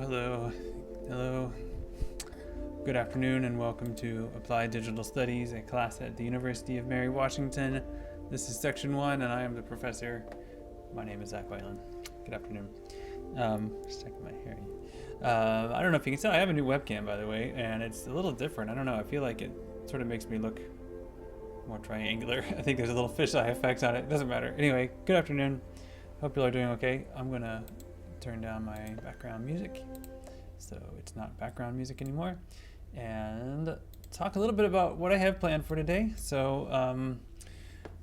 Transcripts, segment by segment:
Hello. Good afternoon and welcome to Applied Digital Studies, a class at the University of Mary Washington. This is section 1 and I am the professor. My name is Zach Whalen. Good afternoon. Just checking my hair. I don't know if you can tell, I have a new webcam, by the way, and it's a little different. I don't know, I feel like it sort of makes me look more triangular. I think there's a little fisheye effect on it. Doesn't matter. Anyway, good afternoon. Hope you all are doing okay. I'm going to turn down my background music so it's not background music anymore, and talk a little bit about what I have planned for today. So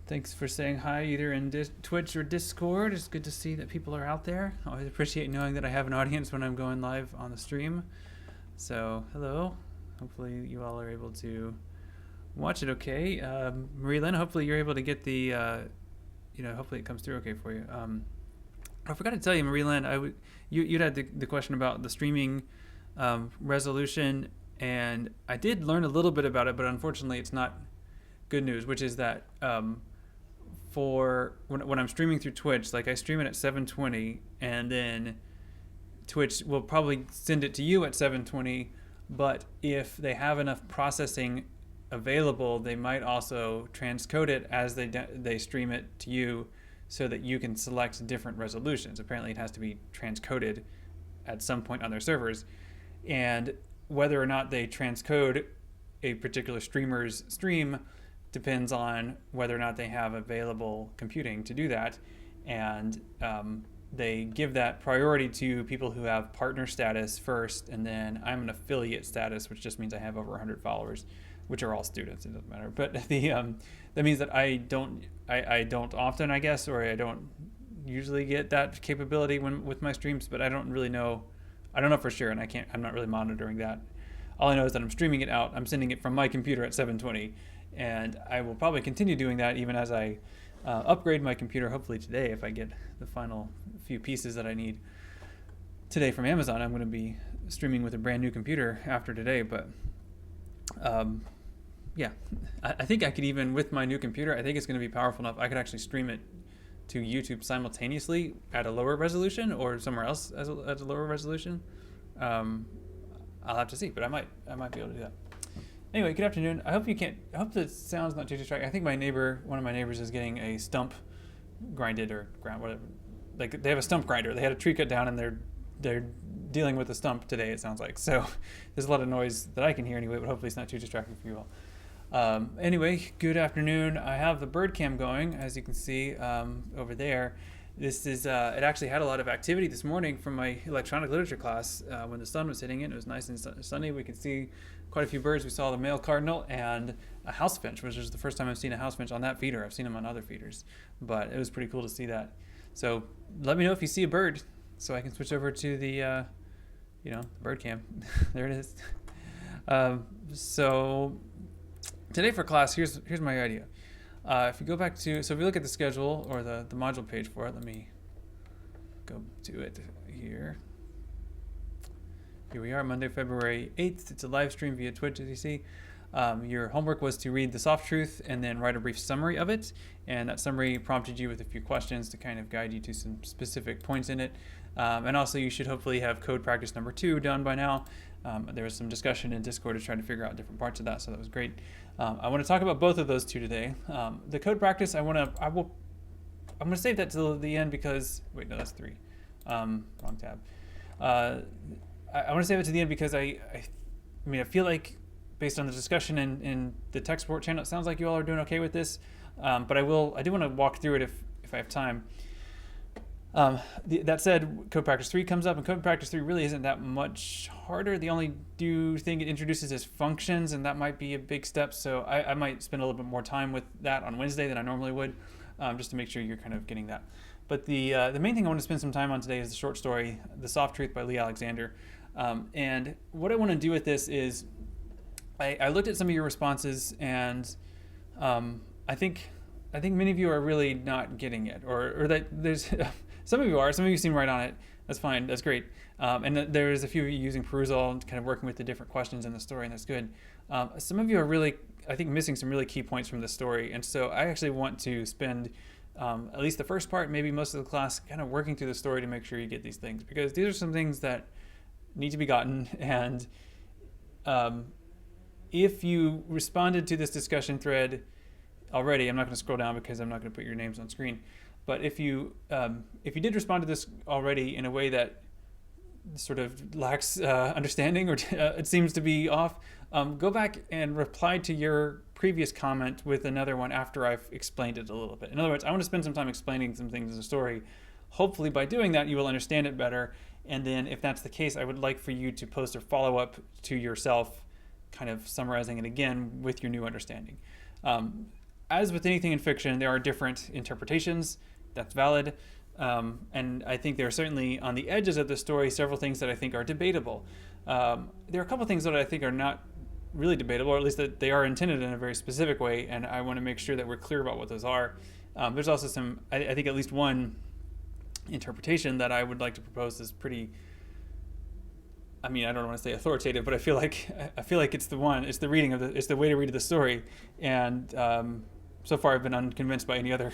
thanks for saying hi either in Twitch or Discord. It's good to see that people are out there. I always appreciate knowing that I have an audience when I'm going live on the stream. So hello. Hopefully you all are able to watch it okay. Marie Lynn, hopefully you're able to get the hopefully it comes through okay for you. I forgot to tell you, Marie Lynn, you'd had the question about the streaming resolution, and I did learn a little bit about it, but unfortunately it's not good news, which is that for when I'm streaming through Twitch, like I stream it at 720, and then Twitch will probably send it to you at 720, but if they have enough processing available, they might also transcode it as they stream it to you, so that you can select different resolutions. Apparently it has to be transcoded at some point on their servers, and whether or not they transcode a particular streamer's stream depends on whether or not they have available computing to do that, and they give that priority to people who have partner status first, and then I'm an affiliate status, which just means I have over 100 followers, which are all students. It doesn't matter, but that means that I don't often, I guess, or I don't usually get that capability with my streams. But I don't really know. I don't know for sure, and I'm not really monitoring that. All I know is that I'm streaming it out. I'm sending it from my computer at 720, and I will probably continue doing that even as I upgrade my computer. Hopefully today, if I get the final few pieces that I need today from Amazon, I'm going to be streaming with a brand new computer after today. But yeah, I think I could even, with my new computer, I think it's going to be powerful enough. I could actually stream it to YouTube simultaneously at a lower resolution, or somewhere else at a lower resolution. I'll have to see, but I might be able to do that. Anyway, good afternoon. I hope the sound's not too distracting. I think one of my neighbors is getting a stump grinded or ground, whatever. Like they have a stump grinder. They had a tree cut down and they're dealing with the stump today, it sounds like. So there's a lot of noise that I can hear anyway, but hopefully it's not too distracting for you all. Anyway, good afternoon. I have the bird cam going, as you can see over there. This is, it actually had a lot of activity this morning from my electronic literature class when the sun was hitting it. It was nice and sunny. We could see quite a few birds. We saw the male cardinal and a house finch, which is the first time I've seen a house finch on that feeder. I've seen them on other feeders, but it was pretty cool to see that. So let me know if you see a bird so I can switch over to the bird cam. There it is. So today for class, here's my idea. If you go back to, so if you look at the schedule or the module page for it, let me go to it here. Here we are, Monday, February 8th. It's a live stream via Twitch, as you see. Your homework was to read the soft truth and then write a brief summary of it. And that summary prompted you with a few questions to kind of guide you to some specific points in it. And also you should hopefully have code practice number 2 done by now. There was some discussion in Discord to try to figure out different parts of that, so that was great. I want to talk about both of those two today. The code practice, I'm going to save that till the end because, wait, no, that's 3. Wrong tab. I want to save it to the end because I feel like based on the discussion in the tech support channel, it sounds like you all are doing okay with this. But I do want to walk through it if I have time. That said, Code Practice 3 comes up, and Code Practice 3 really isn't that much harder. The only new thing it introduces is functions, and that might be a big step. So I might spend a little bit more time with that on Wednesday than I normally would, just to make sure you're kind of getting that. But the main thing I want to spend some time on today is the short story, The Soft Truth by Lee Alexander. And what I want to do with this is I looked at some of your responses, and I think many of you are really not getting it, or that there's some of you are. Some of you seem right on it. That's fine. That's great. And there's a few of you using perusal and kind of working with the different questions in the story, and that's good. Some of you are really, I think, missing some really key points from the story, and so I actually want to spend at least the first part, maybe most of the class, kind of working through the story to make sure you get these things, because these are some things that need to be gotten. And if you responded to this discussion thread already, I'm not going to scroll down because I'm not going to put your names on screen. But if you did respond to this already in a way that sort of lacks understanding, or it seems to be off, go back and reply to your previous comment with another one after I've explained it a little bit. In other words, I want to spend some time explaining some things in the story. Hopefully by doing that, you will understand it better. And then if that's the case, I would like for you to post a follow-up to yourself, kind of summarizing it again with your new understanding. As with anything in fiction, there are different interpretations. That's valid. And I think there are certainly on the edges of the story several things that I think are debatable. There are a couple things that I think are not really debatable, or at least that they are intended in a very specific way, and I want to make sure that we're clear about what those are. There's also some, I think at least one interpretation that I would like to propose is pretty, I mean, I don't want to say authoritative, but I feel like it's the way to read the story. And so far I've been unconvinced by any other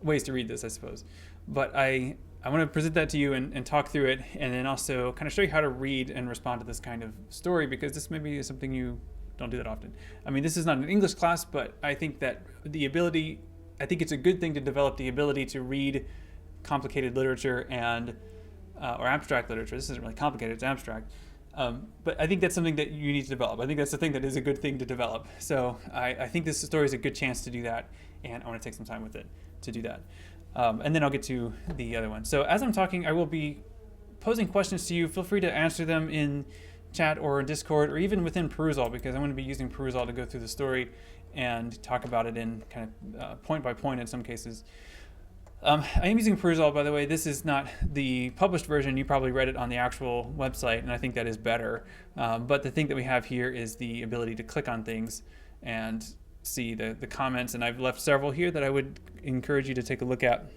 ways to read this, I suppose. But I want to present that to you and talk through it, and then also kind of show you how to read and respond to this kind of story, because this maybe is something you don't do that often. I mean, this is not an English class, but I think that I think it's a good thing to develop the ability to read complicated literature and or abstract literature. This isn't really complicated, it's abstract. But I think that's something that you need to develop. I think that's the thing that is a good thing to develop. So I think this story is a good chance to do that, and I want to take some time with it to do that. And then I'll get to the other one. So as I'm talking, I will be posing questions to you. Feel free to answer them in chat or Discord, or even within Perusall, because I'm going to be using Perusall to go through the story and talk about it in kind of point by point in some cases. I am using Perusall, by the way. This is not the published version. You probably read it on the actual website, and I think that is better. But the thing that we have here is the ability to click on things and see the comments, and I've left several here that I would encourage you to take a look at.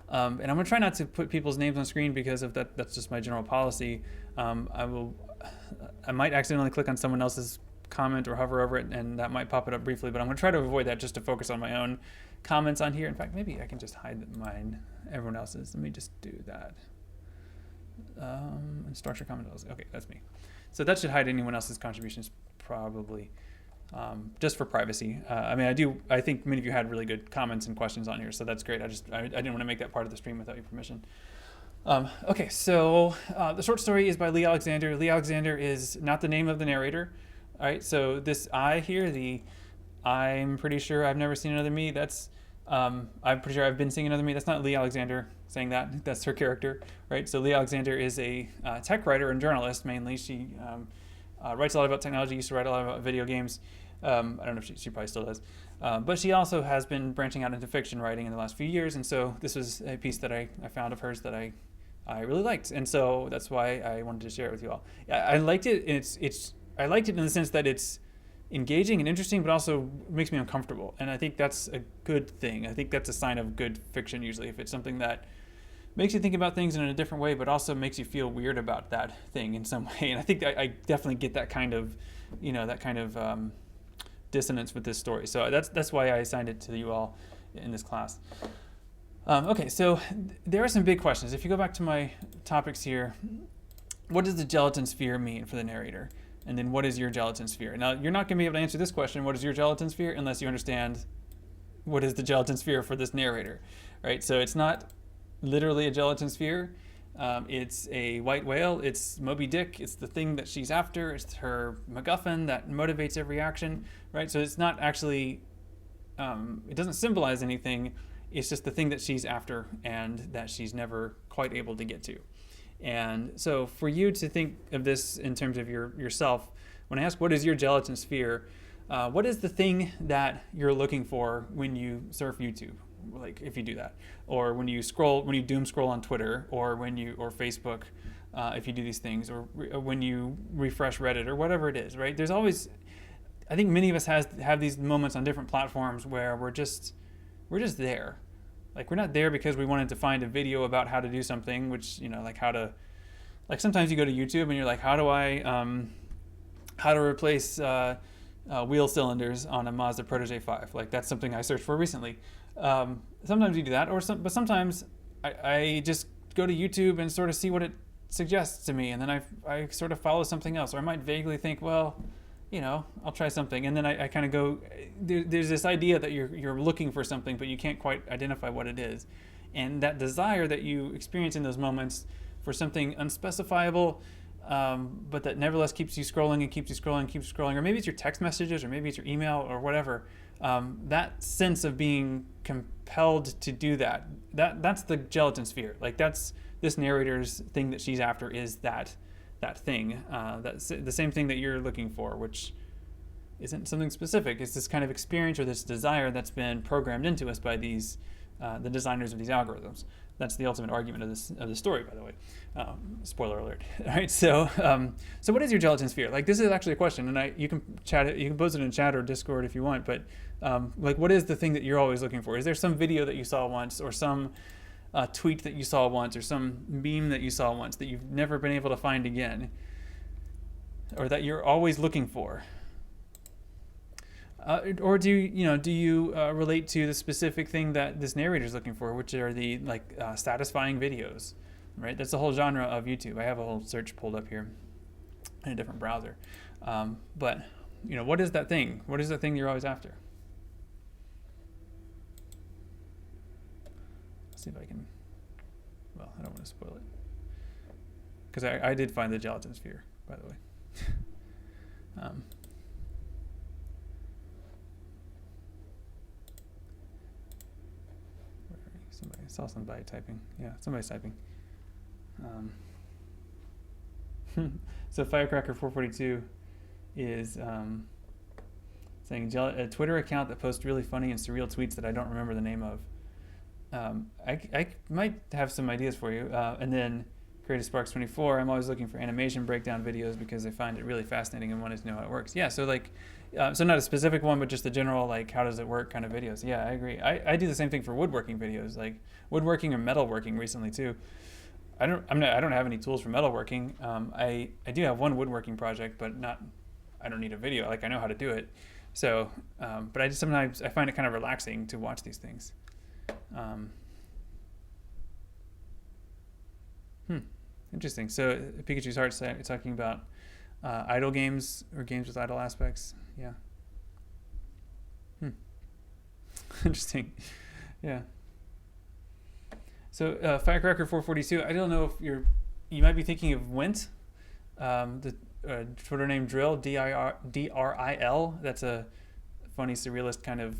And I'm going to try not to put people's names on screen because of that. That's just my general policy. I might accidentally click on someone else's comment or hover over it, and that might pop it up briefly, but I'm going to try to avoid that just to focus on my own comments on here. In fact, maybe I can just hide everyone else's. Let me just do that. Structure comment. Okay, that's me. So that should hide anyone else's contributions probably, just for privacy. I mean, I think many of you had really good comments and questions on here, so that's great. I didn't want to make that part of the stream without your permission. Okay, so the short story is by Lee Alexander. Lee Alexander is not the name of the narrator. All right, so this I here, I'm pretty sure I've never seen another me. That's I'm pretty sure I've been seeing another me. That's not Lee Alexander saying that. That's her character, right? So Lee Alexander is a tech writer and journalist mainly. She writes a lot about technology. Used to write a lot about video games. I don't know if she probably still does. But she also has been branching out into fiction writing in the last few years, and so this was a piece that I found of hers that I really liked, and so that's why I wanted to share it with you all. I liked it. I liked it in the sense that it's engaging and interesting, but also makes me uncomfortable. And I think that's a good thing. I think that's a sign of good fiction usually, if it's something that makes you think about things in a different way, but also makes you feel weird about that thing in some way. And I think I definitely get that kind of, dissonance with this story. So that's why I assigned it to you all in this class. Okay, so there are some big questions. If you go back to my topics here, what does the gelatin sphere mean for the narrator? And then what is your gelatin sphere? Now, you're not going to be able to answer this question, what is your gelatin sphere, unless you understand what is the gelatin sphere for this narrator, right? So it's not literally a gelatin sphere. It's a white whale. It's Moby Dick. It's the thing that she's after. It's her MacGuffin that motivates every action, right? So it's not actually, it doesn't symbolize anything. It's just the thing that she's after and that she's never quite able to get to. And so for you to think of this in terms of yourself, when I ask what is your gelatin sphere, what is the thing that you're looking for when you surf YouTube? Like if you do that, or when you doom scroll on Twitter, or or Facebook, if you do these things, or when you refresh Reddit or whatever it is, right? There's always, I think many of us have these moments on different platforms where we're just there. Like we're not there because we wanted to find a video about how to do something, which, like sometimes you go to YouTube and you're like, how to replace wheel cylinders on a Mazda Protege 5. Like that's something I searched for recently. Sometimes you do that, but sometimes I just go to YouTube and sort of see what it suggests to me, and then I sort of follow something else, or I might vaguely think, well, I'll try something, and then I kind of go. There's this idea that you're looking for something, but you can't quite identify what it is, and that desire that you experience in those moments for something unspecifiable, but that nevertheless keeps you scrolling and keeps you scrolling and keeps you scrolling, or maybe it's your text messages, or maybe it's your email, or whatever. That sense of being compelled to do that's the gelatin sphere. Like that's this narrator's thing that she's after, is that thing, that's the same thing that you're looking for, which isn't something specific. It's this kind of experience or this desire that's been programmed into us by these the designers of these algorithms. That's the ultimate argument of the story, by the way. Spoiler alert. All right, so what is your gelatin sphere? Like, this is actually a question, and you can chat it. You can post it in chat or Discord if you want. But like, what is the thing that you're always looking for? Is there some video that you saw once, or some tweet that you saw once, or some meme that you saw once that you've never been able to find again, or that you're always looking for? Or do you relate to the specific thing that this narrator is looking for, which are the satisfying videos, right? That's the whole genre of YouTube. I have a whole search pulled up here in a different browser. But what is that thing? What is the thing you're always after? Let's see if I can. Well, I don't want to spoil it, because I did find the gelatin sphere, by the way. I saw somebody typing. Yeah, somebody's typing. So Firecracker 442 is saying a Twitter account that posts really funny and surreal tweets that I don't remember the name of. I might have some ideas for you. And then Creative Sparks 24. I'm always looking for animation breakdown videos because I find it really fascinating and wanted to know how it works. Yeah, so so not a specific one, but just the general how does it work kind of videos. Yeah, I agree. I do the same thing for woodworking videos, like woodworking or metalworking recently too. I don't have any tools for metalworking. I do have one woodworking project, but I don't need a video. I know how to do it. So, but sometimes I find it kind of relaxing to watch these things. Interesting. So Pikachu's Heart's talking about idle games or games with idle aspects. Yeah. Interesting. Yeah. So Firecracker 442. I don't know if you might be thinking of Wint, the Twitter name Drill, DRIL. That's a funny surrealist kind of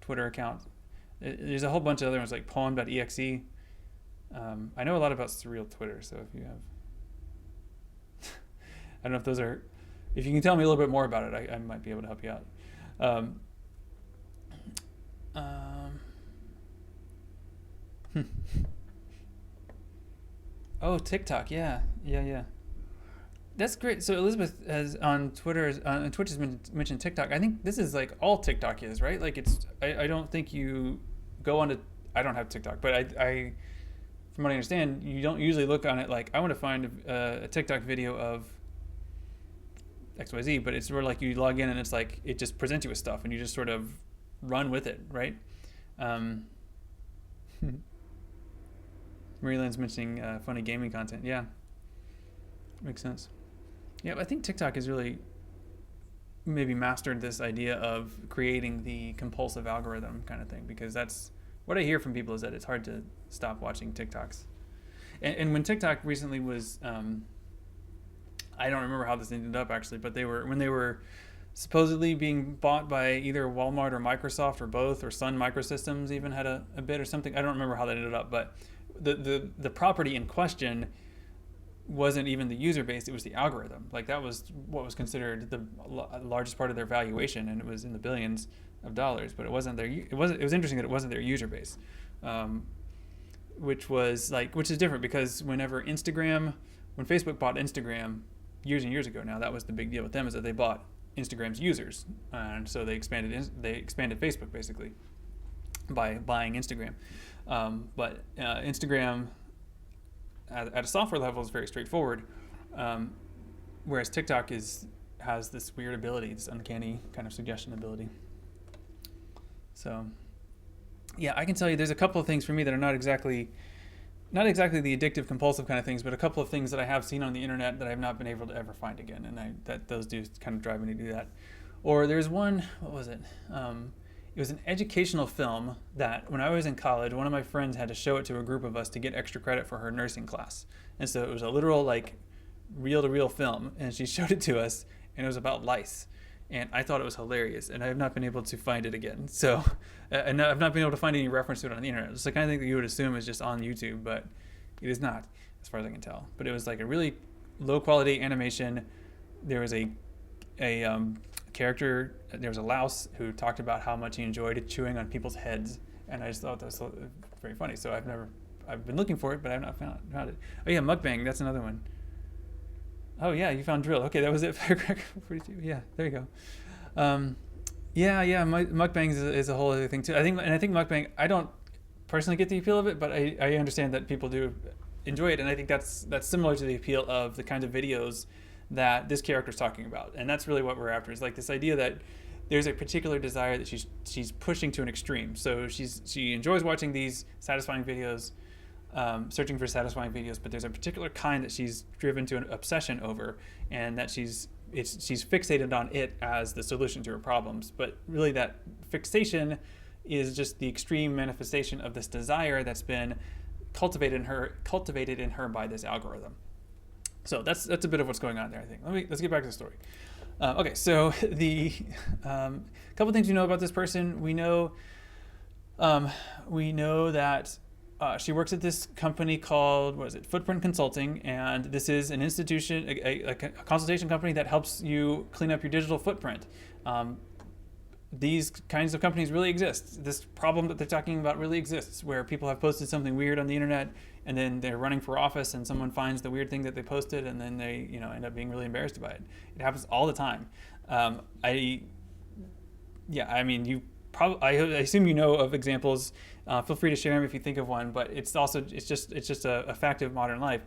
Twitter account. There's a whole bunch of other ones like poem.exe. I know a lot about surreal Twitter, so if you have, I don't know if those are, if you can tell me a little bit more about it, I might be able to help you out. Oh, TikTok, yeah. That's great. So Elizabeth has on Twitter, on Twitch has mentioned TikTok. I think this is all TikTok is, right? I don't think you go on to, I don't have TikTok, but I from what I understand, you don't usually look on it I want to find a TikTok video of XYZ, but it's sort of you log in and it's it just presents you with stuff and you just sort of run with it, right? Maryland's mentioning funny gaming content. Yeah, makes sense. Yeah, I think TikTok has really maybe mastered this idea of creating the compulsive algorithm kind of thing, because that's what I hear from people, is that it's hard to stop watching TikToks. And when TikTok recently was, I don't remember how this ended up actually, but when they were supposedly being bought by either Walmart or Microsoft or both, or Sun Microsystems even had a bid or something. I don't remember how that ended up, but the property in question wasn't even the user base, it was the algorithm. That was what was considered the largest part of their valuation, and it was in the billions of dollars, but it wasn't it was interesting that it wasn't their user base, which is different, because when Facebook bought Instagram years and years ago now, that was the big deal with them, is that they bought Instagram's users, and so they expanded Facebook basically by buying Instagram. But Instagram at a software level is very straightforward, whereas TikTok has this weird ability, this uncanny kind of suggestion ability. So, yeah, I can tell you there's a couple of things for me that are not exactly not exactly the addictive compulsive kind of things, but a couple of things that I have seen on the internet that I've not been able to ever find again, and that those do kind of drive me to do that. Or there's one, what was it? It was an educational film that when I was in college, one of my friends had to show it to a group of us to get extra credit for her nursing class. And so it was a literal, like, reel to reel film, and she showed it to us, and it was about lice. And I thought it was hilarious, and I have not been able to find it again. So, and I've not been able to find any reference to it on the internet. It's the kind of thing that you would assume is just on YouTube, but it is not, as far as I can tell. But it was like a really low quality animation. There was a character, there was a louse who talked about how much he enjoyed chewing on people's heads, and I just thought that was very funny. So I've been looking for it, but I've not found it. Oh yeah, mukbang, that's another one. Oh yeah, you found drill. Okay, that was it. Paragraph 42. Yeah, there you go. Yeah. Mukbangs is a whole other thing too. I think mukbang. I don't personally get the appeal of it, but I understand that people do enjoy it, and I think that's similar to the appeal of the kinds of videos that this character's talking about, and that's really what we're after. Is like this idea that there's a particular desire that she's pushing to an extreme. So she enjoys watching these satisfying videos. Searching for satisfying videos, but there's a particular kind that she's driven to an obsession over, and that she's fixated on it as the solution to her problems. But really, that fixation is just the extreme manifestation of this desire that's been cultivated in her by this algorithm. So that's a bit of what's going on there, I think. Let's get back to the story. Okay, so the couple things you know about this person. We know that. She works at this company called, Footprint Consulting, and this is an institution, a consultation company that helps you clean up your digital footprint. These kinds of companies really exist. This problem that they're talking about really exists, where people have posted something weird on the internet, and then they're running for office, and someone finds the weird thing that they posted, and then they end up being really embarrassed by it. It happens all the time. I assume you know of examples. Feel free to share them if you think of one, but it's just a fact of modern life.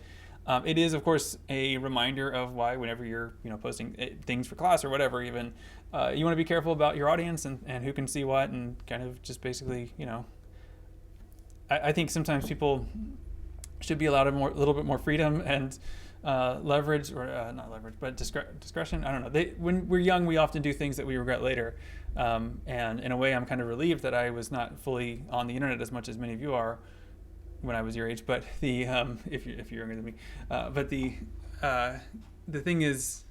It is, of course, a reminder of why whenever you're posting things for class or whatever, even you want to be careful about your audience and who can see what, and kind of just basically I think sometimes people should be allowed a little bit more freedom and leverage, or not leverage, but discretion. I don't know. When we're young, we often do things that we regret later. And in a way, I'm kind of relieved that I was not fully on the internet as much as many of you are when I was your age. But if you're younger than me, but the thing is,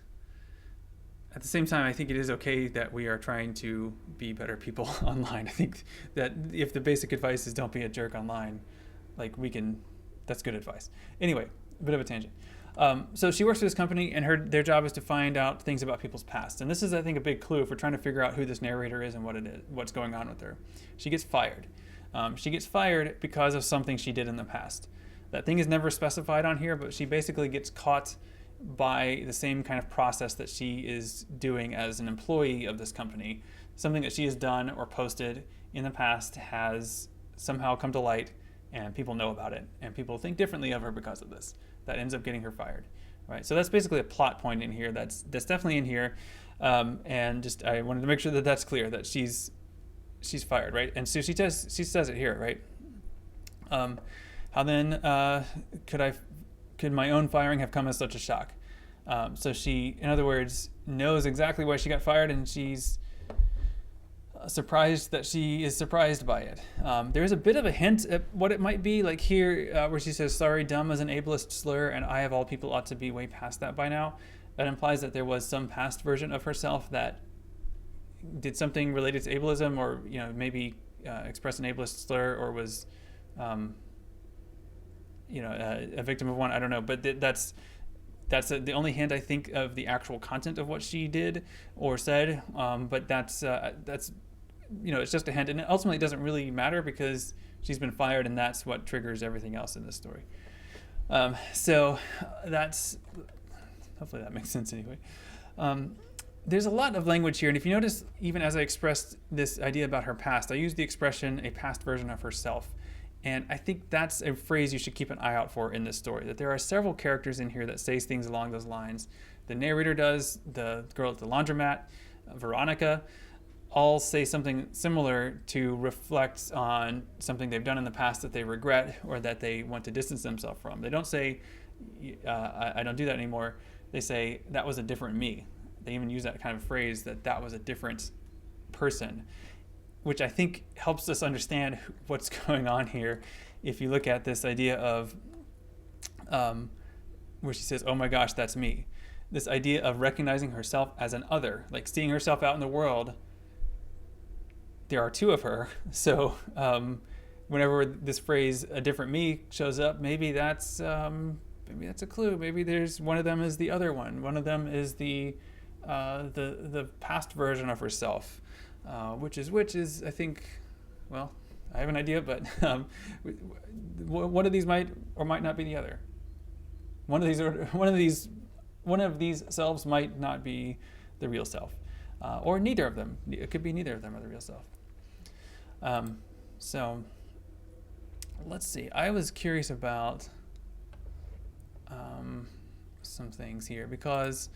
at the same time, I think it is okay that we are trying to be better people online. I think that if the basic advice is don't be a jerk online, that's good advice. Anyway, a bit of a tangent. So she works for this company, and their job is to find out things about people's past. And this is, I think, a big clue if we're trying to figure out who this narrator is and what's going on with her. She gets fired. She gets fired because of something she did in the past. That thing is never specified on here, but she basically gets caught by the same kind of process that she is doing as an employee of this company. Something that she has done or posted in the past has somehow come to light, and people know about it, and people think differently of her because of this. That ends up getting her fired, right? So that's basically a plot point in here. That's definitely in here, and just I wanted to make sure that that's clear, that she's fired, right? And so she says it here, right? How then could my own firing have come as such a shock? So she, in other words, knows exactly why she got fired, and she's surprised that she is surprised by it. There's a bit of a hint at what it might be, like here where she says, sorry, dumb is an ableist slur, and I of all people ought to be way past that by now. That implies that there was some past version of herself that did something related to ableism, or maybe expressed an ableist slur, or was a victim of one. I don't know, but that's the only hint I think of the actual content of what she did or said. But that's it's just a hint, and ultimately it doesn't really matter because she's been fired, and that's what triggers everything else in this story. So that's, hopefully that makes sense anyway. There's a lot of language here, and if you notice, even as I expressed this idea about her past, I used the expression a past version of herself. And I think that's a phrase you should keep an eye out for in this story, that there are several characters in here that say things along those lines. The narrator does, the girl at the laundromat, Veronica, all say something similar to reflect on something they've done in the past that they regret or that they want to distance themselves from. They don't say, I don't do that anymore. They say, that was a different me. They even use that kind of phrase, that was a different person, which I think helps us understand what's going on here. If you look at this idea of where she says, oh my gosh, that's me. This idea of recognizing herself as an other, like seeing herself out in the world. There are two of her. So whenever this phrase, a different me, shows up, maybe that's a clue. Maybe there's one of them is the other one. One of them is the past version of herself. Which is I think, well, I have an idea, but one of these might or might not be the other. One of these selves might not be the real self, or neither of them. It could be neither of them are the real self. So let's see. I was curious about some things here because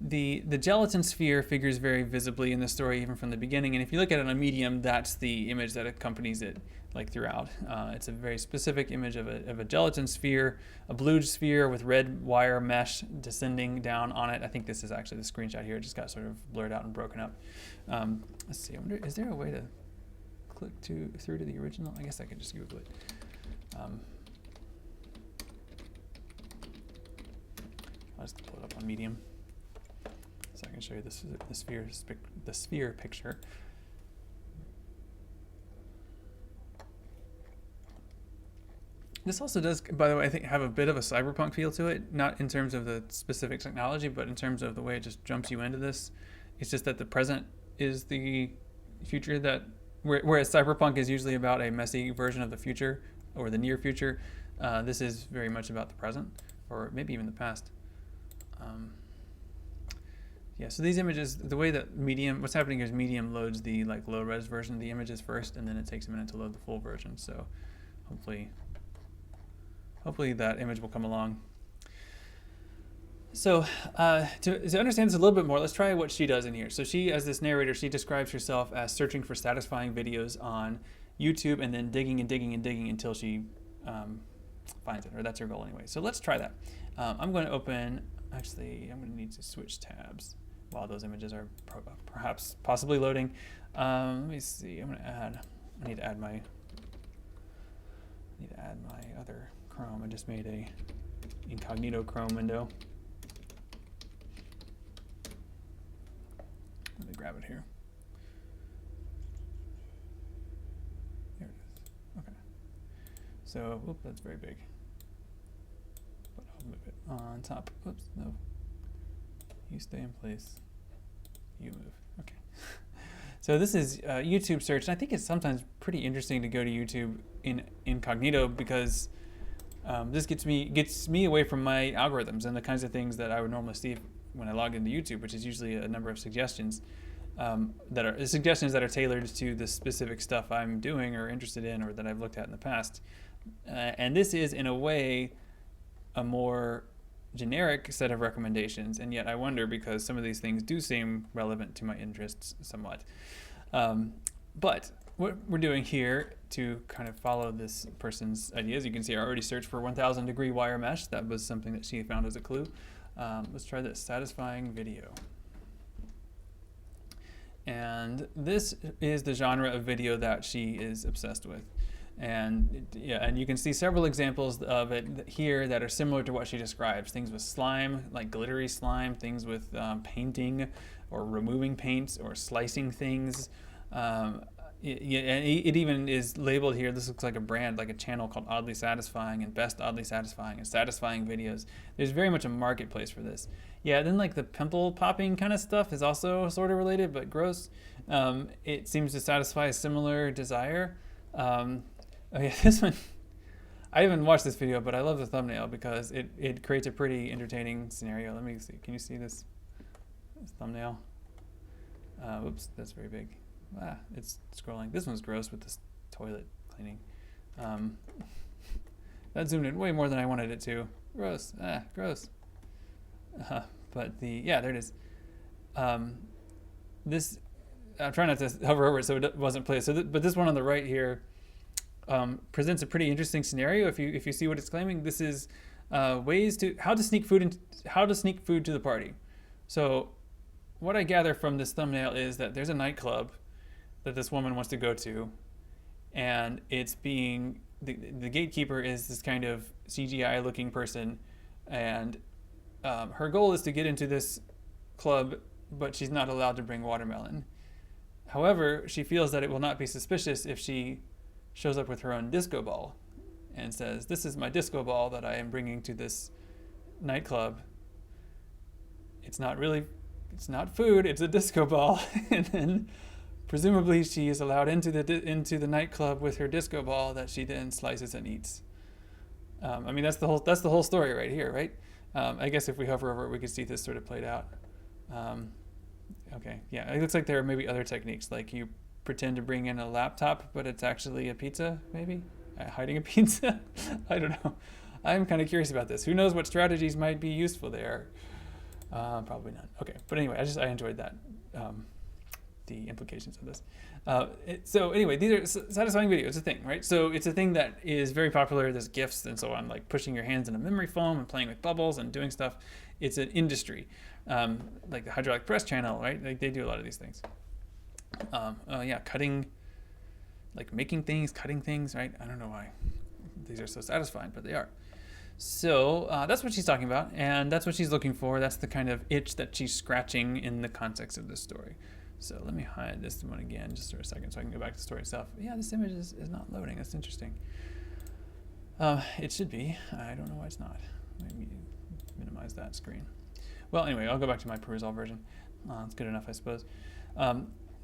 the gelatin sphere figures very visibly in the story even from the beginning, and if you look at it on Medium, that's the image that accompanies it like throughout. It's a very specific image of a gelatin sphere, a blue sphere with red wire mesh descending down on it. I think this is actually the screenshot here. It just got sort of blurred out and broken up. Let's see. I wonder, is there a way to click through to the original? I guess I could just Google it. I'll just pull it up on Medium so I can show you the sphere picture. This also does, by the way, I think have a bit of a cyberpunk feel to it, not in terms of the specific technology, but in terms of the way it just jumps you into this. It's just that the present is the future whereas cyberpunk is usually about a messy version of the future or the near future. This is very much about the present, or maybe even the past. Yeah, so these images, the way that Medium, what's happening is Medium loads the like low res version of the images first, and then it takes a minute to load the full version. So hopefully that image will come along. So to understand this a little bit more, let's try what she does in here. So she, as this narrator, she describes herself as searching for satisfying videos on YouTube and then digging and digging and digging until she finds it, or that's her goal anyway. So let's try that. I'm going to open, actually, I'm going to need to switch tabs while those images are possibly loading. Let me see, I need to add my other Chrome. I just made a incognito Chrome window. Let me grab it here. Here it is. Okay. So, whoop, that's very big. But I'll move it on top. Oops, no. You stay in place. You move. Okay. So this is YouTube search, and I think it's sometimes pretty interesting to go to YouTube in incognito because this gets me away from my algorithms and the kinds of things that I would normally see when I log into YouTube, which is usually a number of suggestions that are tailored to the specific stuff I'm doing or interested in or that I've looked at in the past. And this is, in a way, a more generic set of recommendations, and yet I wonder because some of these things do seem relevant to my interests somewhat. But what we're doing here to kind of follow this person's ideas, you can see I already searched for 1000 degree wire mesh. That was something that she found as a clue. Let's try this, satisfying video. And this is the genre of video that she is obsessed with. And yeah, and you can see several examples of it here that are similar to what she describes. Things with slime, like glittery slime, things with painting or removing paints or slicing things. It even is labeled here, this looks like a brand, like a channel called Oddly Satisfying and Best Oddly Satisfying and Satisfying Videos. There's very much a marketplace for this. Yeah, then like the pimple popping kind of stuff is also sort of related, but gross. It seems to satisfy a similar desire. Oh yeah, this one, I haven't watched this video, but I love the thumbnail because it creates a pretty entertaining scenario. Let me see, can you see this thumbnail? Oops, that's very big. It's scrolling. This one's gross with this toilet cleaning. That zoomed in way more than I wanted it to. Gross, gross. But yeah, there it is. This I'm trying not to hover over it so it wasn't played. But this one on the right here presents a pretty interesting scenario. If you see what it's claiming, this is ways to how to sneak food to the party. So what I gather from this thumbnail is that there's a nightclub that this woman wants to go to, and it's being the gatekeeper is this kind of CGI looking person, and her goal is to get into this club, but she's not allowed to bring watermelon. However, she feels that it will not be suspicious if she shows up with her own disco ball and says, "This is my disco ball that I am bringing to this nightclub. It's not food, it's a disco ball." And then presumably she is allowed into the nightclub with her disco ball that she then slices and eats. I mean, that's the whole story right here, right? I guess if we hover over it, we could see this sort of played out. Okay, yeah, it looks like there are maybe other techniques, like you pretend to bring in a laptop, but it's actually a pizza, maybe? Hiding a pizza? I don't know. I'm kind of curious about this. Who knows what strategies might be useful there? Probably not. Okay, but anyway, I enjoyed that. The implications of this. So anyway, these are satisfying videos. It's a thing, right? So it's a thing that is very popular. There's GIFs and so on, like pushing your hands in a memory foam and playing with bubbles and doing stuff. It's an industry, like the hydraulic press channel, right? Like they do a lot of these things. Yeah, cutting, like making things, cutting things, right? I don't know why these are so satisfying, but they are. So that's what she's talking about, and that's what she's looking for. That's the kind of itch that she's scratching in the context of this story. So let me hide this one again just for a second so I can go back to the story itself. Yeah, this image is not loading. That's interesting. It should be. I don't know why it's not. Let me minimize that screen. Well, anyway, I'll go back to my perusal version. It's good enough, I suppose.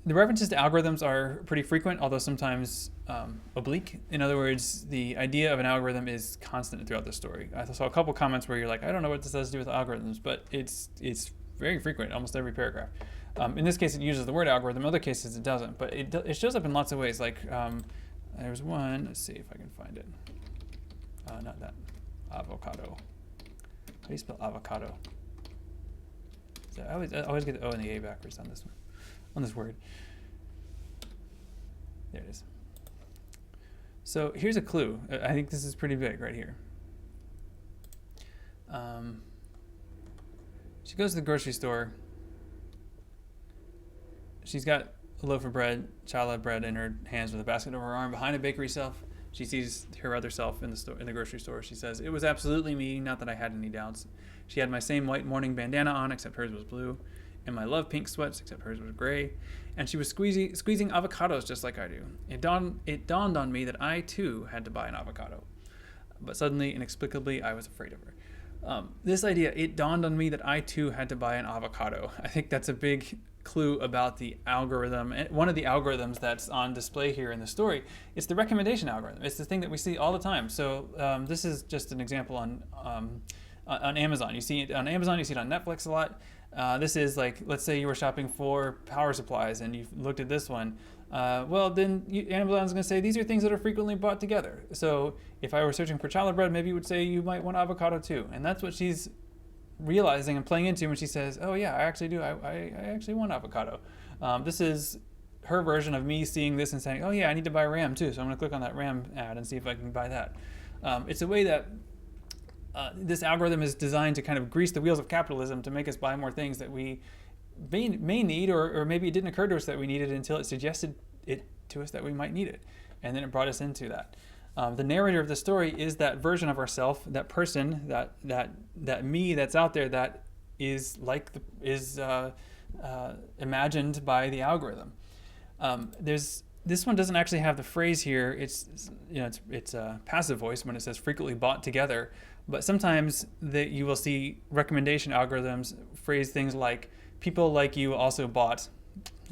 The references to algorithms are pretty frequent, although sometimes oblique. In other words, the idea of an algorithm is constant throughout the story. I saw a couple comments where you're like, I don't know what this has to do with algorithms, but it's very frequent, almost every paragraph. In this case, it uses the word algorithm. In other cases, it doesn't. But it shows up in lots of ways. Like there's one. Let's see if I can find it. Not that. Avocado. How do you spell avocado? So I always get the O and the A backwards on this one. On this word. There it is. So here's a clue. I think this is pretty big right here. She goes to the grocery store. She's got a loaf of bread, challah bread in her hands with a basket over her arm. Behind a bakery shelf, she sees her other self in the grocery store. She says, "It was absolutely me, not that I had any doubts. She had my same white morning bandana on, except hers was blue, and my love pink sweats, except hers was gray. And she was squeezing avocados just like I do. It dawned on me that I too had to buy an avocado. But suddenly, inexplicably, I was afraid of her." This idea, it dawned on me that I too had to buy an avocado. I think that's a big clue about the algorithm. And one of the algorithms that's on display here in the story is the recommendation algorithm. It's the thing that we see all the time. So this is just an example on Amazon. You see it on Amazon, you see it on Netflix a lot. This is like, let's say you were shopping for power supplies and you looked at this one. Well, then Amazon's going to say these are things that are frequently bought together. So if I were searching for challah bread, maybe it would say you might want avocado too. And that's what she's realizing and playing into when she says, "Oh yeah, I actually do. I actually want avocado." This is her version of me seeing this and saying, "Oh yeah, I need to buy RAM too. So I'm going to click on that RAM ad and see if I can buy that." It's a way that this algorithm is designed to kind of grease the wheels of capitalism to make us buy more things that we may need, or maybe it didn't occur to us that we needed until it suggested it to us that we might need it, and then it brought us into that. The narrator of the story is that version of ourself, that person, that me that's out there that is imagined by the algorithm. This one doesn't actually have the phrase here. It's a passive voice when it says frequently bought together, but sometimes you will see recommendation algorithms phrase things like people like you also bought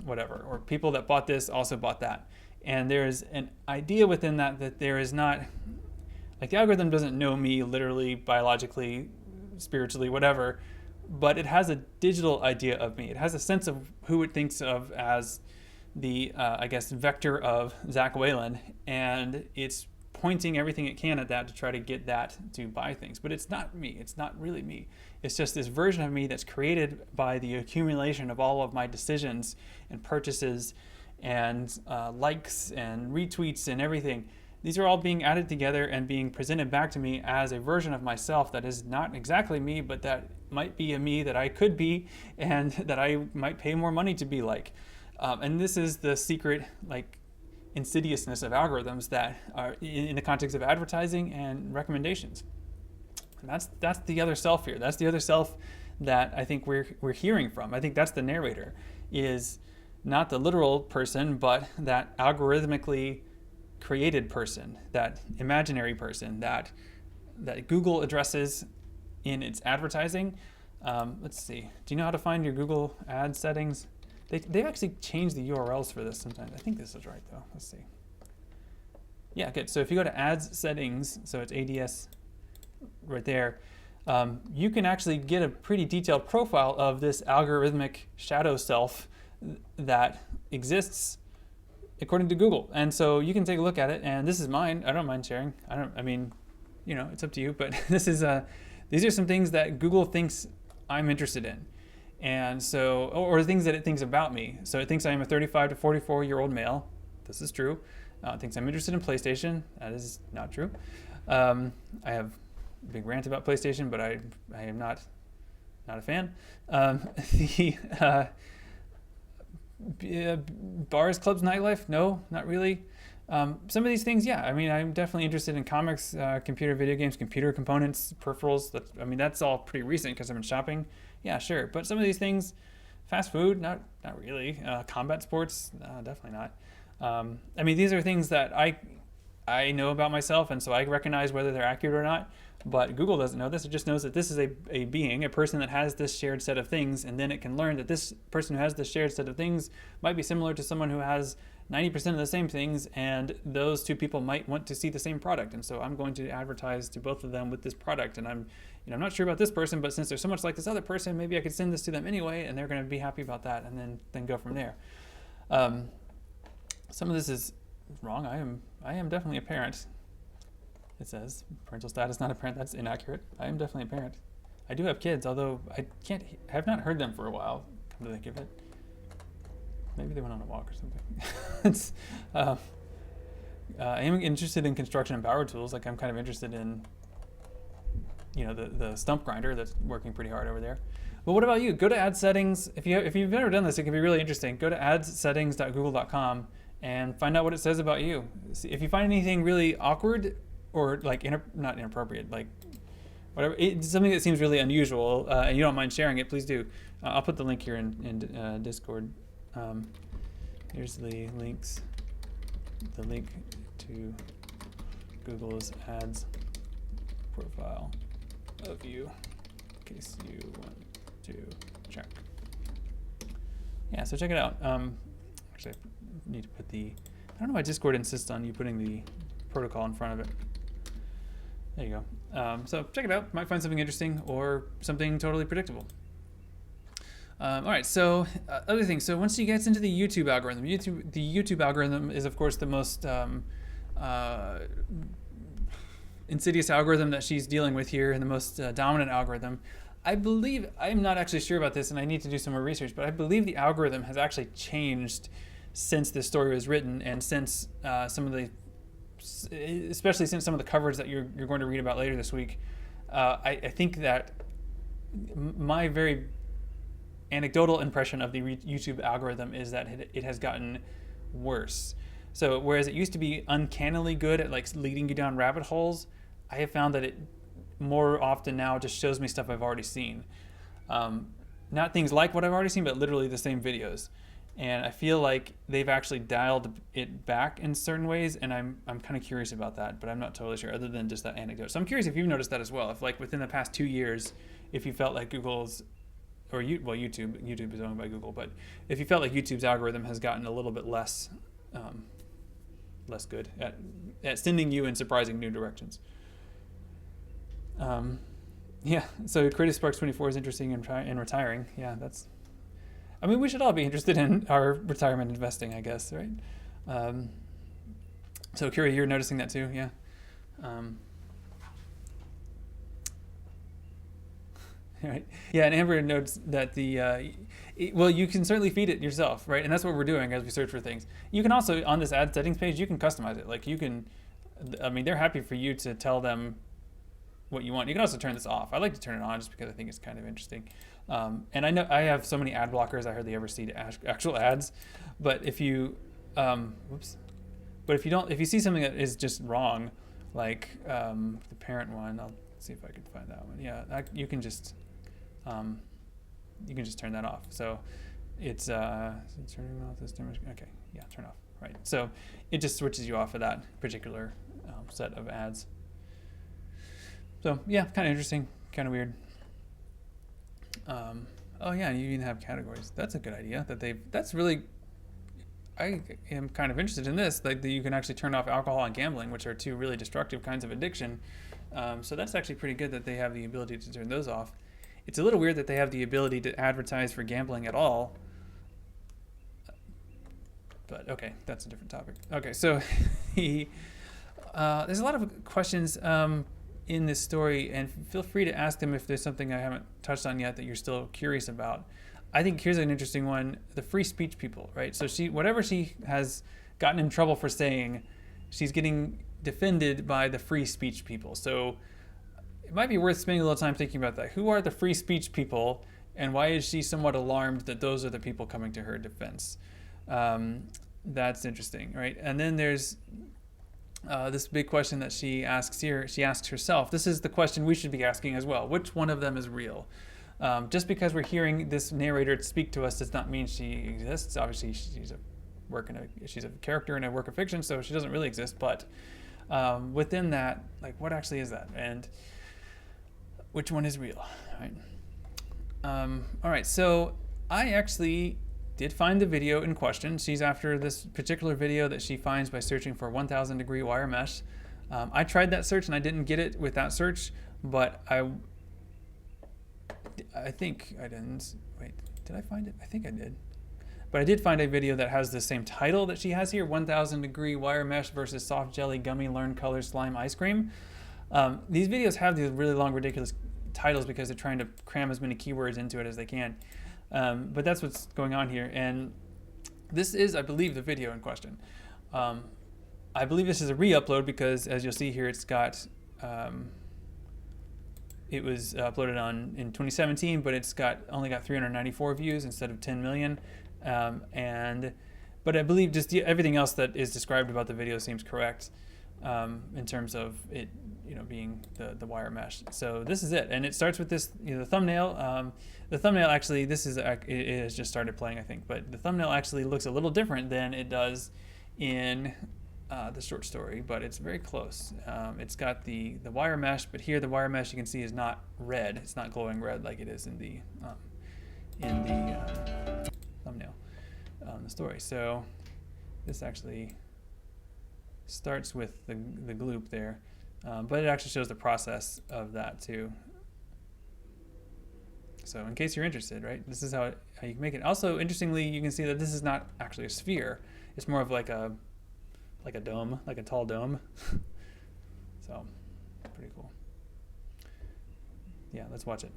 whatever, or people that bought this also bought that. And there's an idea within that there is not, like the algorithm doesn't know me literally, biologically, spiritually, whatever, but it has a digital idea of me. It has a sense of who it thinks of as the, I guess, vector of Zach Whalen, and it's pointing everything it can at that to try to get that to buy things. But it's not me. It's not really me. It's just this version of me that's created by the accumulation of all of my decisions and purchases and likes and retweets and everything. These are all being added together and being presented back to me as a version of myself that is not exactly me, but that might be a me that I could be and that I might pay more money to be like. And this is the secret, like, insidiousness of algorithms that are in the context of advertising and recommendations. And that's the other self here. That's the other self that I think we're hearing from. I think that's the narrator, is not the literal person, but that algorithmically created person, that imaginary person that Google addresses in its advertising. Let's see. Do you know how to find your Google ad settings? They've actually changed the URLs for this sometimes. I think this is right though. Let's see. Yeah, good. So if you go to ads settings, so it's ADS right there, you can actually get a pretty detailed profile of this algorithmic shadow self that exists according to Google. And so you can take a look at it, and this is mine. I don't mind sharing. I mean, it's up to you, but these are some things that Google thinks I'm interested in. And so, or things that it thinks about me. So it thinks I am a 35 to 44-year-old male. This is true. It thinks I'm interested in PlayStation. That is not true. I have a big rant about PlayStation, but I am not a fan. Bars, clubs, nightlife? No, not really. Some of these things, yeah. I mean, I'm definitely interested in comics, computer, video games, computer components, peripherals. That's all pretty recent because I've been shopping. Yeah, sure. But some of these things, fast food, not really. Combat sports, definitely not. These are things that I know about myself, and so I recognize whether they're accurate or not. But Google doesn't know this. It just knows that this is a being, a person that has this shared set of things, and then it can learn that this person who has this shared set of things might be similar to someone who has 90% of the same things, and those two people might want to see the same product. And so I'm going to advertise to both of them with this product. And I'm not sure about this person, but since they're so much like this other person, maybe I could send this to them anyway, and they're going to be happy about that, and then go from there. Some of this is wrong. I am definitely a parent. It says parental status not a parent. That's inaccurate. I am definitely a parent. I do have kids, although I have not heard them for a while. Come to think of it. Maybe they went on a walk or something. I am interested in construction and power tools. Like, I'm kind of interested in, the stump grinder that's working pretty hard over there. But what about you? Go to ad settings. If you've never done this, it can be really interesting. Go to adsettings.google.com and find out what it says about you. If you find anything really awkward or like not inappropriate, like whatever, something that seems really unusual, and you don't mind sharing it, please do. I'll put the link here in Discord. Here's the links. The link to Google's ads profile of you, in case you want to check. Yeah, so check it out. Actually, I need to put I don't know why Discord insists on you putting the protocol in front of it. There you go. So check it out. Might find something interesting or something totally predictable. All right, so other things. So once she gets into the YouTube algorithm, the YouTube algorithm is, of course, the most insidious algorithm that she's dealing with here, and the most dominant algorithm. I believe, I'm not actually sure about this, and I need to do some more research, but I believe the algorithm has actually changed since this story was written, and since especially since some of the coverage that you're going to read about later this week. I think that my very anecdotal impression of the YouTube algorithm is that it has gotten worse. So whereas it used to be uncannily good at like leading you down rabbit holes, I have found that it more often now just shows me stuff I've already seen. Not things like what I've already seen, but literally the same videos. And I feel like they've actually dialed it back in certain ways, and I'm kind of curious about that, but I'm not totally sure other than just that anecdote. So I'm curious if you've noticed that as well. If like within the past 2 years, if you felt like YouTube is owned by Google, but if you felt like YouTube's algorithm has gotten a little bit less good at sending you in surprising new directions. Yeah, so Creative Sparks 24 is interesting in retiring. Yeah, we should all be interested in our retirement investing, I guess, right? So Kira, you're noticing that too, yeah? Um, Right. Yeah, and Amber notes that well, you can certainly feed it yourself, right? And that's what we're doing as we search for things. You can also, on this ad settings page, you can customize it. Like you can, I mean, they're happy for you to tell them what you want. You can also turn this off. I like to turn it on just because I think it's kind of interesting. And I know I have so many ad blockers, I hardly ever see actual ads. But if you, whoops. But if you see something that is just wrong, like the parent one, I'll see if I can find that one. Yeah, you can just turn that off. So it's turning off this. Okay, yeah, turn off. Right. So it just switches you off of that particular set of ads. So yeah, kind of interesting, kind of weird. Oh yeah, you even have categories. That's a good idea. That's really. I am kind of interested in this, like that you can actually turn off alcohol and gambling, which are two really destructive kinds of addiction. So that's actually pretty good that they have the ability to turn those off. It's a little weird that they have the ability to advertise for gambling at all. But okay, that's a different topic. Okay, so there's a lot of questions in this story, and feel free to ask them if there's something I haven't touched on yet that you're still curious about. I think here's an interesting one: the free speech people, right? So whatever she has gotten in trouble for saying, she's getting defended by the free speech people. So it might be worth spending a little time thinking about that. Who are the free speech people, and why is she somewhat alarmed that those are the people coming to her defense? That's interesting, right? And then there's this big question that she asks here. She asks herself. This is the question we should be asking as well. Which one of them is real? Just because we're hearing this narrator speak to us does not mean she exists. Obviously, she's a character in a work of fiction, so she doesn't really exist. But within that, like, what actually is that, and which one is real, right? All right, so I actually did find the video in question. She's after this particular video that she finds by searching for 1,000 degree wire mesh. I tried that search and I didn't get it with that search, but I think I didn't. Wait, did I find it? I think I did. But I did find a video that has the same title that she has here, 1,000 degree wire mesh versus soft jelly gummy learn color slime ice cream. These videos have these really long, ridiculous titles because they're trying to cram as many keywords into it as they can. But that's what's going on here. And this is, I believe, the video in question. I believe this is a re-upload because, as you'll see here, it's got... it was uploaded in 2017, but it's only got 394 views instead of 10 million. But I believe just everything else that is described about the video seems correct in terms of it, being the wire mesh. So this is it, and it starts with this, the thumbnail. The thumbnail actually, it has just started playing, I think, but the thumbnail actually looks a little different than it does in the short story, but it's very close. It's got the wire mesh, but here the wire mesh you can see is not red. It's not glowing red like it is in the thumbnail, the story. So this actually starts with the gloop there, but it actually shows the process of that too. So in case you're interested, right, this is how you can make it. Also, interestingly, you can see that this is not actually a sphere. It's more of like a dome, like a tall dome. So pretty cool. Yeah, let's watch it.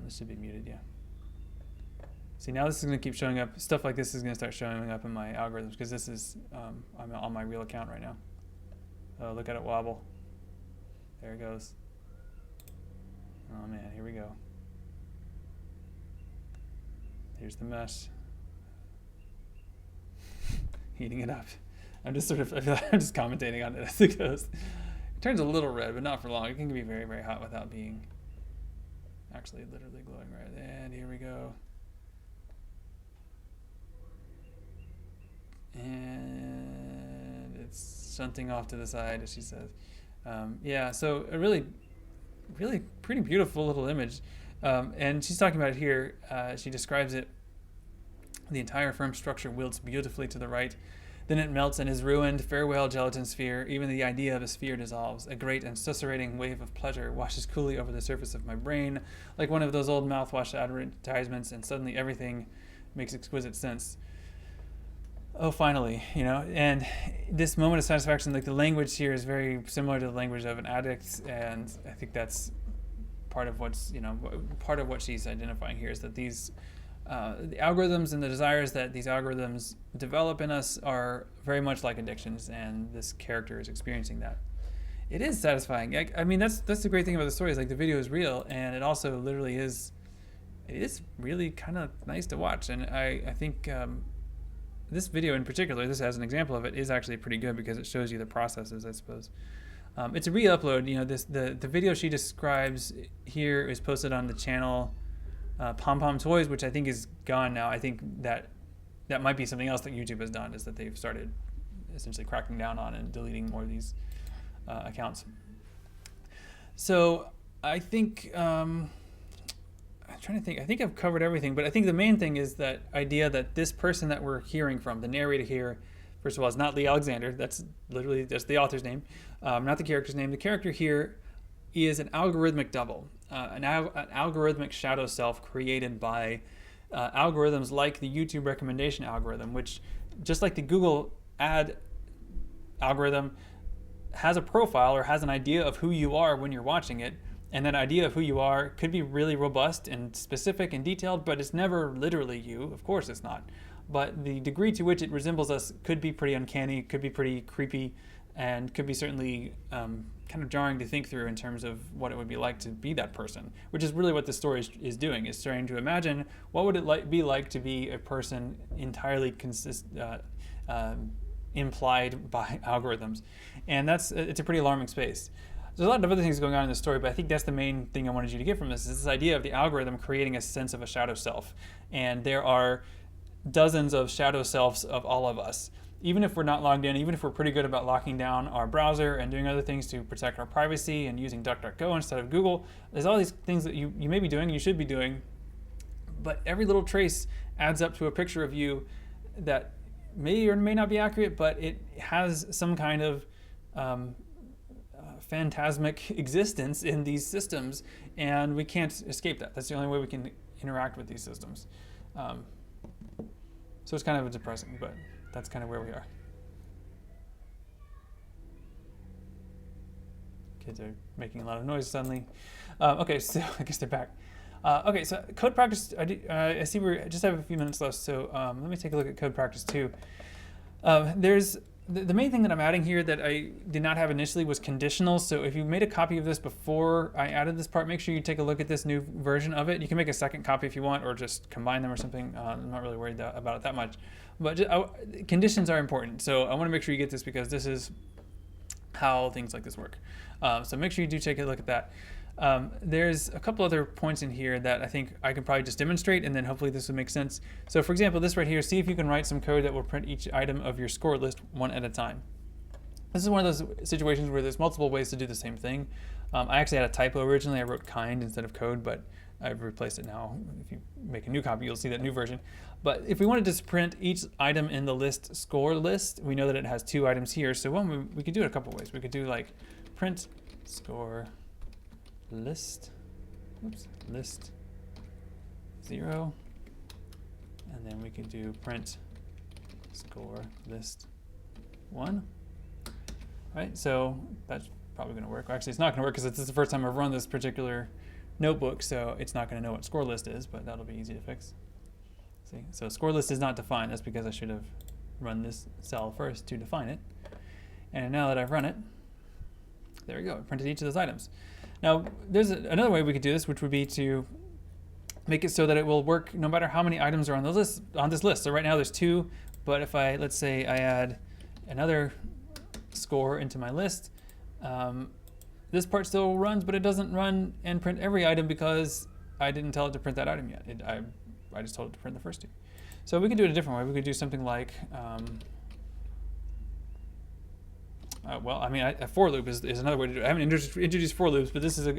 This should be muted, yeah. See, now this is going to keep showing up. Stuff like this is going to start showing up in my algorithms because this is, I'm on my real account right now. Oh, look at it wobble. There it goes. Oh man, here we go. Here's the mesh. Heating it up. I feel like I'm just commentating on it as it goes. It turns a little red, but not for long. It can be very, very hot without being actually literally glowing red. And here we go. And it's shunting off to the side, as she says. Yeah, so a really pretty beautiful little image. And she's talking about it here. She describes it. The entire firm structure wilts beautifully to the right. Then it melts and is ruined. Farewell, gelatin sphere. Even the idea of a sphere dissolves. A great and susurrating wave of pleasure washes coolly over the surface of my brain, like one of those old mouthwash advertisements, and suddenly everything makes exquisite sense. oh, finally, you know. And this moment of satisfaction, like the language here is very similar to the language of an addict, and I think that's part of what's, you know, part of what she's identifying here is that these the algorithms and the desires that these algorithms develop in us are very much like addictions, and this character is experiencing that. It is satisfying. I mean, that's the great thing about the story is like the video is real, and it also literally is. It is really kind of nice to watch, and I think this video in particular, this as an example of it, is actually pretty good because it shows you the processes, I suppose. It's a re-upload. You know, the video she describes here is posted on the channel Pom Pom Toys, which I think is gone now. I think that might be something else that YouTube has done, is that they've started essentially cracking down on and deleting more of these accounts. So I think I'm trying to think. I think I've covered everything, but I think the main thing is that idea that this person that we're hearing from, the narrator here, first of all, is not Lee Alexander. That's the author's name, not the character's name. The character here is an algorithmic double, an algorithmic shadow self created by algorithms like the YouTube recommendation algorithm, which, just like the Google ad algorithm, has a profile or has an idea of who you are when you're watching it. And that idea of who you are could be really robust and specific and detailed, but it's never literally you. Of course it's not. But the degree to which it resembles us could be pretty uncanny, could be pretty creepy, and could be certainly kind of jarring to think through in terms of what it would be like to be that person, which is really what this story is doing, is trying to imagine what would it be like to be a person entirely implied by algorithms. And it's a pretty alarming space. There's a lot of other things going on in this story, but I think that's the main thing I wanted you to get from this, is this idea of the algorithm creating a sense of a shadow self. And there are dozens of shadow selves of all of us. Even if we're not logged in, even if we're pretty good about locking down our browser and doing other things to protect our privacy and using DuckDuckGo instead of Google, there's all these things that you may be doing, you should be doing, but every little trace adds up to a picture of you that may or may not be accurate, but it has some kind of phantasmic existence in these systems, and we can't escape that. That's the only way we can interact with these systems. So it's kind of depressing, but that's kind of where we are. Kids are making a lot of noise suddenly. Okay, so I guess they're back. Okay, so code practice, I see we just have a few minutes left, so let me take a look at code practice 2. There's the main thing that I'm adding here that I did not have initially was conditionals. So if you made a copy of this before I added this part, make sure you take a look at this new version of it. You can make a second copy if you want, or just combine them or something. I'm not really worried about it that much. But conditions are important. So I want to make sure you get this because this is how things like this work. So make sure you do take a look at that. There's a couple other points in here that I think I can probably just demonstrate, and then hopefully this will make sense. So for example, this right here, see if you can write some code that will print each item of your score list one at a time. This is one of those situations where there's multiple ways to do the same thing. I actually had a typo originally. I wrote kind instead of code, but I've replaced it now. If you make a new copy, you'll see that new version. But if we wanted to print each item in the list score list, we know that it has 2 items here. So we could do it a couple ways. We could do like print score list, list 0, and then we could do print score list 1. Right, so that's probably going to work. Actually, it's not going to work because this is the first time I've run this particular notebook, so it's not going to know what score list is, but that'll be easy to fix. See, so score list is not defined. That's because I should have run this cell first to define it. And now that I've run it, there we go. It printed each of those items. Now, there's another way we could do this, which would be to make it so that it will work no matter how many items are on the list, on this list. So right now there's 2, but if let's say I add another score into my list, this part still runs, but it doesn't run and print every item because I didn't tell it to print that item yet. I just told it to print the first 2. So we could do it a different way. We could do something like, well, I mean, a for loop is another way to do it. I haven't introduced for loops, but this is this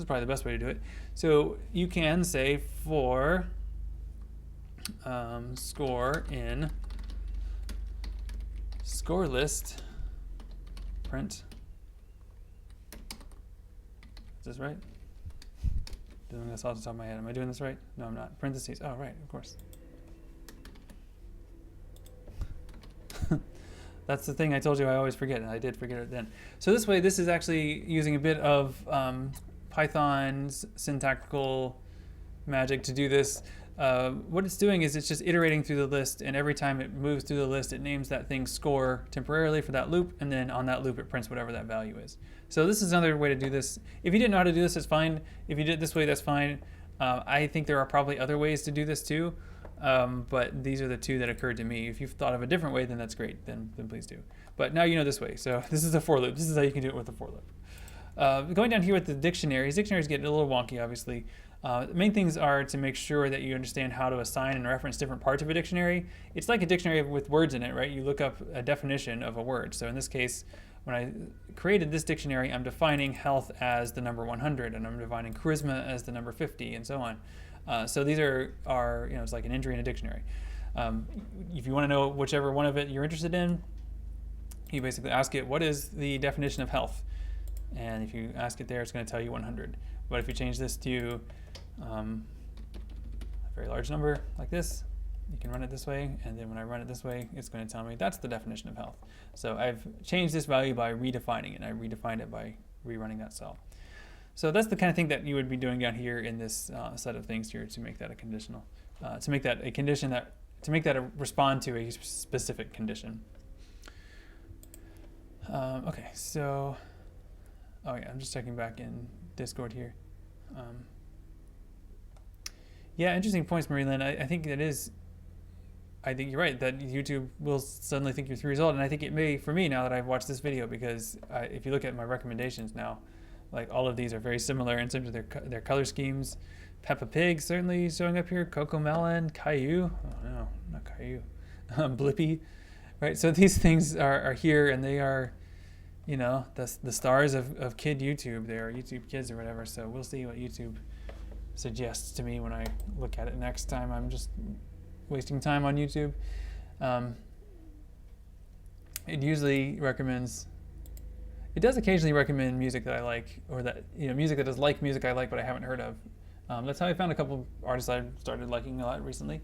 is probably the best way to do it. So you can say for score in score list print. Is this right? Doing this off the top of my head. Am I doing this right? No, I'm not. Parentheses. Oh, right, of course. That's the thing I told you I always forget, and I did forget it then. So this way, this is actually using a bit of Python's syntactical magic to do this. What it's doing is it's just iterating through the list, and every time it moves through the list, it names that thing score temporarily for that loop, and then on that loop it prints whatever that value is. So this is another way to do this. If you didn't know how to do this, it's fine. If you did it this way, that's fine. I think there are probably other ways to do this too, but these are the two that occurred to me. If you've thought of a different way, then that's great. Then please do. But now you know this way. So this is a for loop. This is how you can do it with a for loop. Going down here with the dictionaries get a little wonky, obviously. The main things are to make sure that you understand how to assign and reference different parts of a dictionary. It's like a dictionary with words in it, right? You look up a definition of a word. So in this case, when I created this dictionary, I'm defining health as the number 100, and I'm defining charisma as the number 50, and so on. So these are it's like an entry in a dictionary. If you want to know whichever one of it you're interested in, you basically ask it, what is the definition of health? And if you ask it there, it's going to tell you 100. But if you change this to a very large number like this, you can run it this way, and then when I run it this way, it's going to tell me that's the definition of health. So I've changed this value by redefining it, and I redefined it by rerunning that cell. So that's the kind of thing that you would be doing down here in this set of things here to make that a conditional, to make that a condition respond to a specific condition. Okay, so, oh yeah, I'm just checking back in Discord here. Yeah, interesting points, Marie Lynn. I think you're right, that YouTube will suddenly think you're 3 years old, and I think it may for me now that I've watched this video, because if you look at my recommendations now, like all of these are very similar in terms of their color schemes. Peppa Pig certainly showing up here, Coco Melon, Caillou, oh no, not Caillou, Blippi, right? So these things are here, and they are, the stars of kid YouTube. They are YouTube kids or whatever, so we'll see what YouTube suggests to me when I look at it next time. I'm just wasting time on YouTube. It usually recommends, it does occasionally recommend music that I like, or that, music that is like music I like but I haven't heard of. That's how I found a couple artists I started liking a lot recently.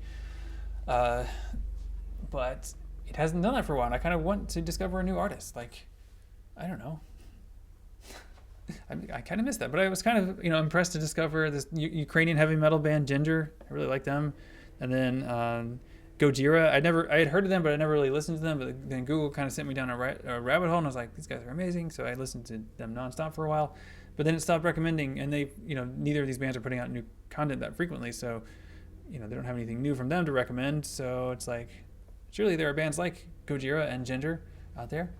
But it hasn't done that for a while, and I kind of want to discover a new artist. Like, I don't know. I kind of missed that, but I was kind of impressed to discover this Ukrainian heavy metal band Ginger. I really like them. And then Gojira, I had heard of them, but I never really listened to them. But then Google kind of sent me down a rabbit hole, and I was like, these guys are amazing. So I listened to them nonstop for a while. But then it stopped recommending, and they, neither of these bands are putting out new content that frequently. So, they don't have anything new from them to recommend. So it's like, surely there are bands like Gojira and Ginger out there.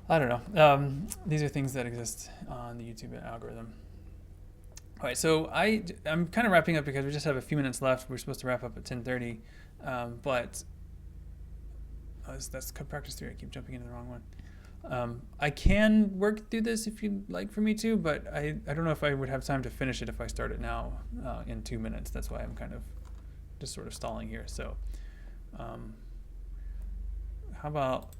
I don't know. These are things that exist on the YouTube algorithm. All right, so I'm kind of wrapping up because we just have a few minutes left. We're supposed to wrap up at 10:30, but that's code practice 3. I keep jumping into the wrong one. I can work through this if you'd like for me to, but I don't know if I would have time to finish it if I start it now in 2 minutes. That's why I'm kind of just sort of stalling here. So how about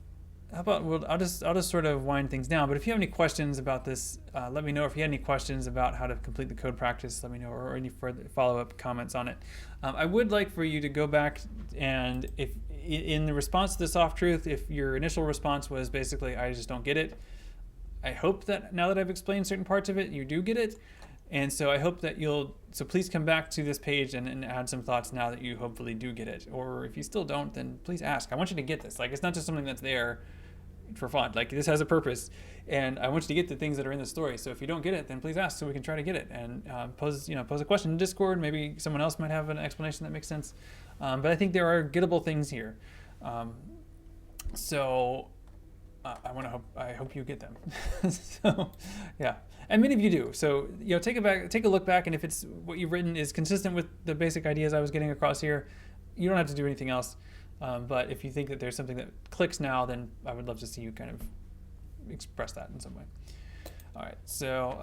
I'll just sort of wind things down. But if you have any questions about this, let me know. If you had any questions about how to complete the code practice, let me know, or any further follow-up comments on it. I would like for you to go back, and if in the response to the soft truth, if your initial response was basically, I just don't get it, I hope that now that I've explained certain parts of it, you do get it. And so I hope that so please come back to this page and add some thoughts now that you hopefully do get it. Or if you still don't, then please ask. I want you to get this. Like, it's not just something that's there for fun. Like, this has a purpose, and I want you to get the things that are in the story. So if you don't get it, then please ask so we can try to get it, and pose a question in Discord. Maybe someone else might have an explanation that makes sense. But I think there are gettable things here. So I hope you get them. So yeah, and many of you do. So take a look back, and if it's what you've written is consistent with the basic ideas I was getting across here, you don't have to do anything else. But if you think that there's something that clicks now, then I would love to see you kind of express that in some way. All right, so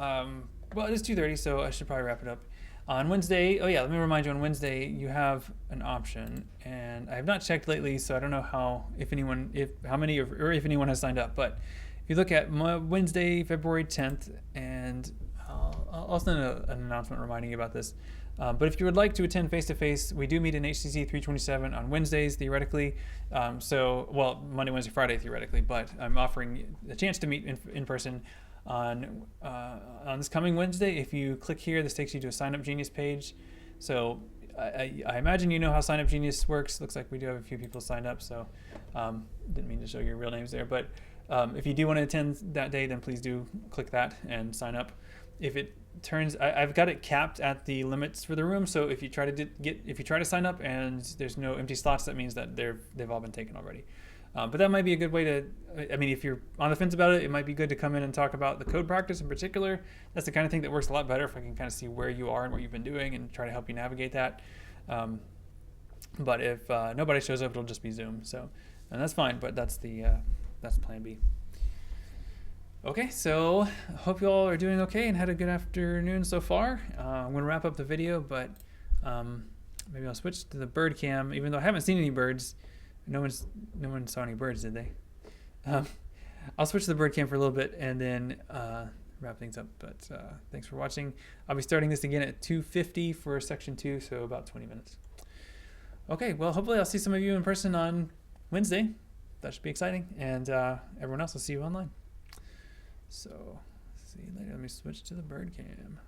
well, it is 2:30, so I should probably wrap it up. On Wednesday, oh yeah, let me remind you, on Wednesday you have an option, and I have not checked lately, so I don't know if anyone has signed up. But if you look at Wednesday, February 10th, and I'll send an announcement reminding you about this. But if you would like to attend face-to-face, we do meet in HCC 327 on Wednesdays, theoretically. Well, Monday, Wednesday, Friday, theoretically, but I'm offering a chance to meet in person on this coming Wednesday. If you click here, this takes you to a Sign Up Genius page. So I imagine you know how Sign Up Genius works. Looks like we do have a few people signed up, so didn't mean to show your real names there. But if you do want to attend that day, then please do click that and sign up. If it turns, I've got it capped at the limits for the room. So if you try to sign up and there's no empty slots, that means that they've all been taken already. But that might be a good way to, I mean, if you're on the fence about it, it might be good to come in and talk about the code practice in particular. That's the kind of thing that works a lot better if I can kind of see where you are and what you've been doing and try to help you navigate that. But if nobody shows up, it'll just be Zoom. So, and that's fine, but that's plan B. Okay, so hope you all are doing okay and had a good afternoon so far. I'm going to wrap up the video, but maybe I'll switch to the bird cam, even though I haven't seen any birds. No one saw any birds, did they? I'll switch to the bird cam for a little bit and then wrap things up. But thanks for watching. I'll be starting this again at 2:50 for section 2, so about 20 minutes. Okay, well, hopefully I'll see some of you in person on Wednesday. That should be exciting. And everyone else, will see you online. So, see you later. Let me switch to the bird cam.